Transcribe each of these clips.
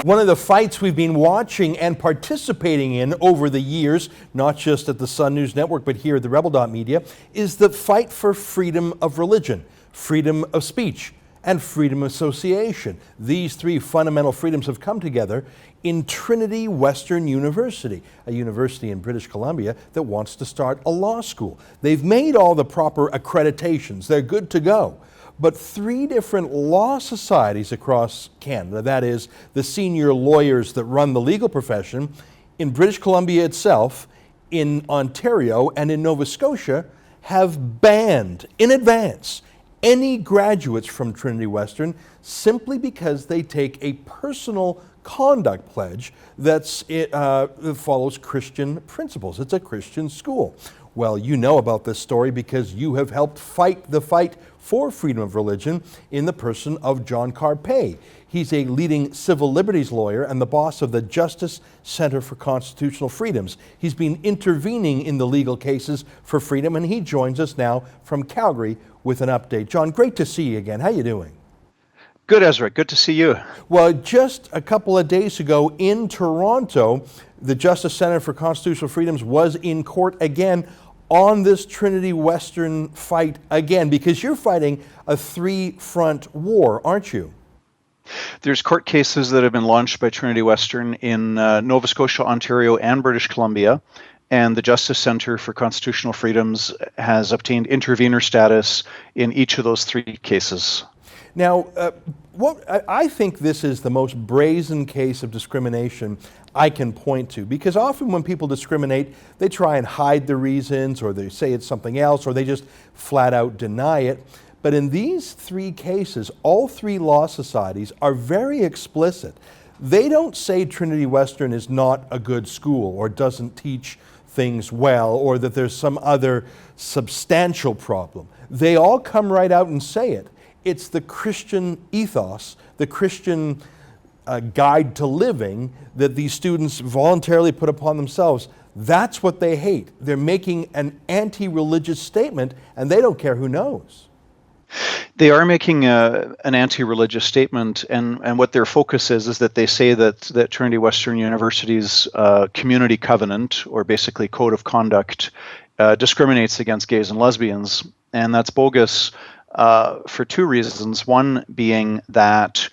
One of the fights we've been watching and participating in over the years, not just at the Sun News Network, but here at TheRebel.media, is the fight for freedom of religion, freedom of speech, and freedom of association. These three fundamental freedoms have come together in Trinity Western University, a university in British Columbia that wants to start a law school. They've made all the proper accreditations. They're good to go. But three different law societies across Canada, that is, the senior lawyers that run the legal profession, in British Columbia itself, in Ontario, and in Nova Scotia, have banned in advance any graduates from Trinity Western simply because they take a personal conduct pledge that follows Christian principles. It's a Christian school. Well, you know about this story because you have helped fight the fight for freedom of religion in the person of John Carpay. He's a leading civil liberties lawyer and the boss of the Justice Center for Constitutional Freedoms. He's been intervening in the legal cases for freedom, and he joins us now from Calgary with an update. John, great to see you again. How you doing? Good, Ezra. Good to see you. Well, just a couple of days ago in Toronto, the Justice Center for Constitutional Freedoms was in court again on this Trinity Western fight again, because you're fighting a three-front war, aren't you? There's court cases that have been launched by Trinity Western in Nova Scotia, Ontario, and British Columbia, and the Justice Center for Constitutional Freedoms has obtained intervenor status in each of those three cases. Now, I think this is the most brazen case of discrimination I can point to, because often when people discriminate, they try and hide the reasons, or they say it's something else, or they just flat out deny it. But in these three cases, all three law societies are very explicit. They don't say Trinity Western is not a good school or doesn't teach things well, or that there's some other substantial problem. They all come right out and say it. It's the Christian ethos, the Christian guide to living that these students voluntarily put upon themselves. That's what they hate. They're making an anti-religious statement, and they don't care who knows. They are making an anti-religious statement, and what their focus is that they say that Trinity Western University's community covenant, or basically code of conduct, discriminates against gays and lesbians, and that's bogus for two reasons. One being that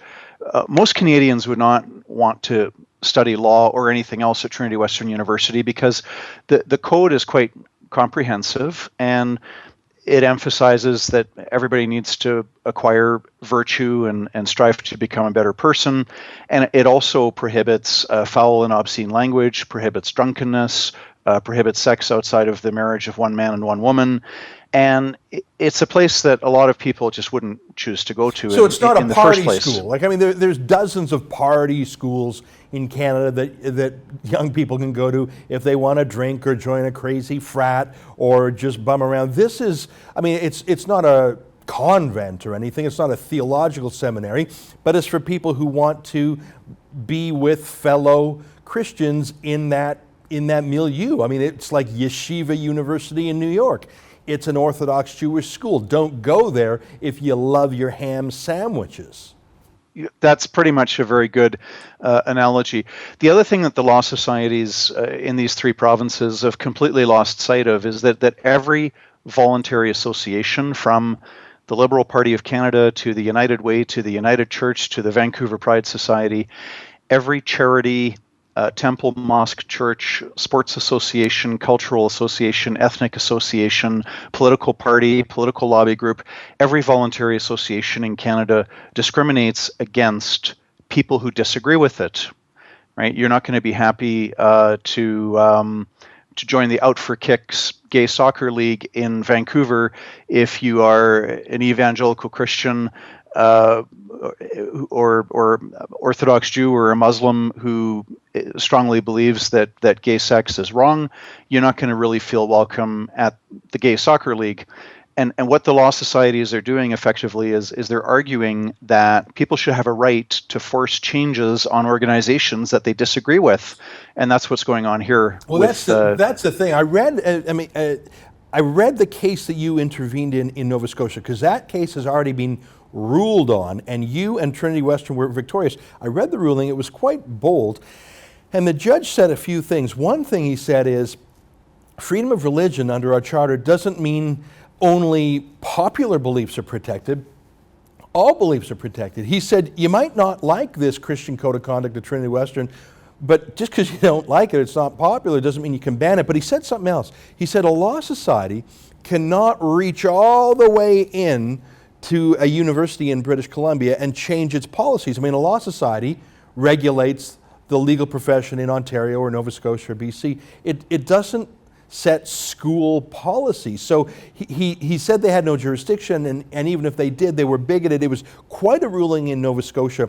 most Canadians would not want to study law or anything else at Trinity Western University because the code is quite comprehensive, and it emphasizes that everybody needs to acquire virtue and strive to become a better person. And it also prohibits foul and obscene language, prohibits drunkenness, prohibits sex outside of the marriage of one man and one woman. And it's a place that a lot of people just wouldn't choose to go to. So it's not a party school. Like, I mean, there's dozens of party schools in Canada that young people can go to if they want to drink or join a crazy frat or just bum around. This is, I mean, it's not a convent or anything. It's not a theological seminary, but it's for people who want to be with fellow Christians in that milieu. I mean, it's like Yeshiva University in New York. It's an Orthodox Jewish school. Don't go there if you love your ham sandwiches. That's pretty much a very good analogy. The other thing that the law societies in these three provinces have completely lost sight of is that every voluntary association, from the Liberal Party of Canada to the United Way to the United Church to the Vancouver Pride Society, every charity, temple, mosque, church, sports association, cultural association, ethnic association, political party, political lobby group, every voluntary association in Canada discriminates against people who disagree with it, right? You're not going to be happy to join the Out for Kicks gay soccer league in Vancouver if you are an evangelical Christian or Orthodox Jew or a Muslim who strongly believes that gay sex is wrong. You're not going to really feel welcome at the gay soccer league. And what the law societies are doing effectively is they're arguing that people should have a right to force changes on organizations that they disagree with, and that's what's going on here. Well, that's the thing. I read. I read the case that you intervened in Nova Scotia, because that case has already been ruled on, and you and Trinity Western were victorious. I read the ruling. It was quite bold. And the judge said a few things. One thing he said is, freedom of religion under our charter doesn't mean only popular beliefs are protected. All beliefs are protected. He said, you might not like this Christian code of conduct at Trinity Western, but just because you don't like it, it's not popular, doesn't mean you can ban it. But he said something else. He said a law society cannot reach all the way in to a university in British Columbia and change its policies. I mean, a law society regulates the legal profession in Ontario or Nova Scotia or BC. It doesn't set school policy. So he said they had no jurisdiction, and even if they did, they were bigoted. It was quite a ruling in Nova Scotia.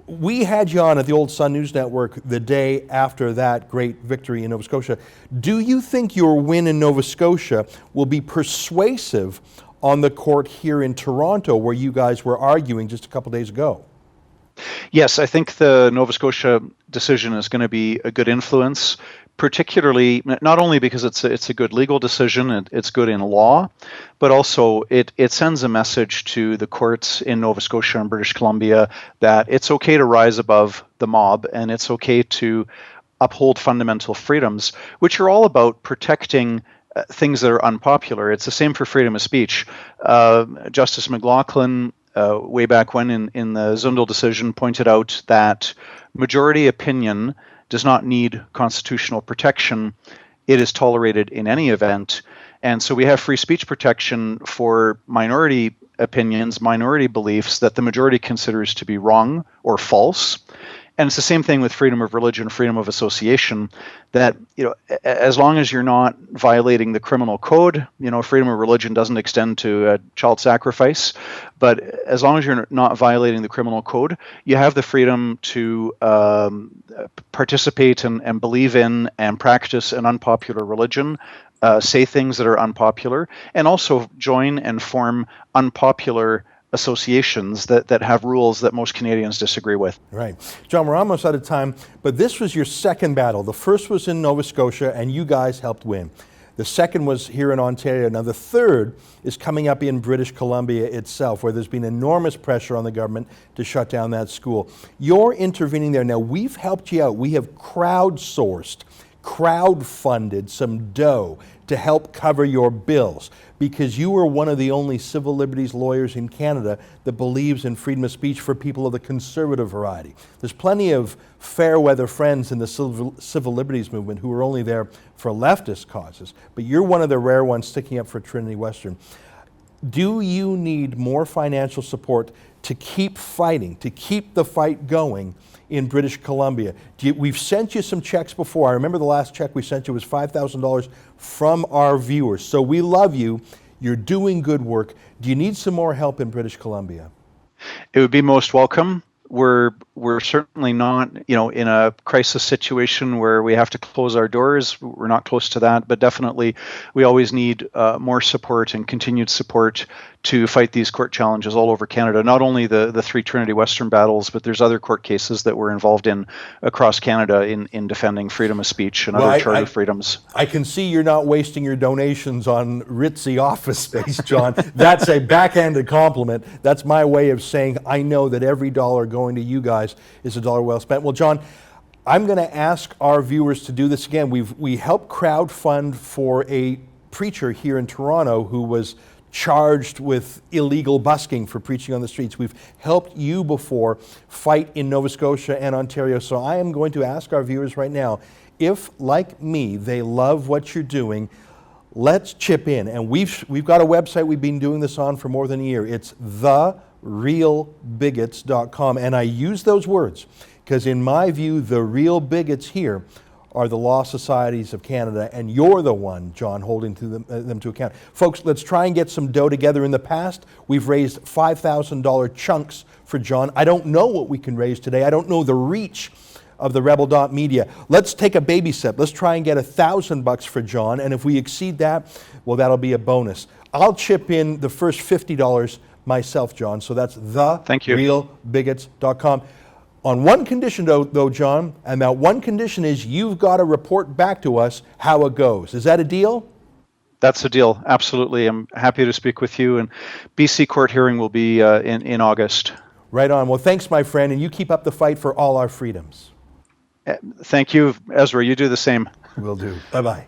We had you on at the old Sun News Network the day after that great victory in Nova Scotia. Do you think your win in Nova Scotia will be persuasive on the court here in Toronto, where you guys were arguing just a couple days ago? Yes, I think the Nova Scotia decision is going to be a good influence, particularly not only because it's a good legal decision, it's good in law, but also it sends a message to the courts in Nova Scotia and British Columbia that it's okay to rise above the mob, and it's okay to uphold fundamental freedoms, which are all about protecting things that are unpopular. It's the same for freedom of speech. Justice McLaughlin, way back when in the Zundel decision, pointed out that majority opinion does not need constitutional protection. It is tolerated in any event. And so we have free speech protection for minority opinions, minority beliefs that the majority considers to be wrong or false. And it's the same thing with freedom of religion, freedom of association, that, as long as you're not violating the criminal code, freedom of religion doesn't extend to child sacrifice, but as long as you're not violating the criminal code, you have the freedom to participate and believe in and practice an unpopular religion, say things that are unpopular, and also join and form unpopular associations that have rules that most Canadians disagree with. Right. John, we're almost out of time, but this was your second battle. The first was in Nova Scotia, and you guys helped win. The second was here in Ontario. Now, the third is coming up in British Columbia itself, where there's been enormous pressure on the government to shut down that school. You're intervening there. Now, we've helped you out. We have crowdsourced, crowdfunded some dough to help cover your bills, because you are one of the only civil liberties lawyers in Canada that believes in freedom of speech for people of the conservative variety. There's plenty of fair weather friends in the civil liberties movement who are only there for leftist causes, but you're one of the rare ones sticking up for Trinity Western. Do you need more financial support to keep fighting, to keep the fight going in British Columbia? We've sent you some checks before. I remember the last check we sent you was $5,000 from our viewers. So we love you. You're doing good work. Do you need some more help in British Columbia? It would be most welcome. We're certainly not, in a crisis situation where we have to close our doors. We're not close to that, but definitely we always need more support and continued support to fight these court challenges all over Canada. Not only the three Trinity Western battles, but there's other court cases that we're involved in across Canada in defending freedom of speech and other charter freedoms. I can see you're not wasting your donations on ritzy office space, John. That's a backhanded compliment. That's my way of saying I know that every dollar going to you guys is a dollar well spent. Well, John, I'm going to ask our viewers to do this again. We helped crowdfund for a preacher here in Toronto who was charged with illegal busking for preaching on the streets. We've helped you before fight in Nova Scotia and Ontario. So I am going to ask our viewers right now, if, like me, they love what you're doing, let's chip in. And we've got a website we've been doing this on for more than a year. It's TheRealBigots.com. And I use those words because in my view, the real bigots here are the law societies of Canada, and you're the one, John, holding them to account. Folks, let's try and get some dough together. In the past, we've raised $5,000 chunks for John. I don't know what we can raise today. I don't know the reach of TheRebel.media. Let's take a baby step. Let's try and get $1,000 for John, and if we exceed that, well, that'll be a bonus. I'll chip in the first $50 myself, John, so that's TheRealBigots.com. On one condition, though, John, and that one condition is you've got to report back to us how it goes. Is that a deal? That's the deal. Absolutely. I'm happy to speak with you. And BC court hearing will be in August. Right on. Well, thanks, my friend, and you keep up the fight for all our freedoms. Thank you, Ezra. You do the same. Will do. Bye-bye.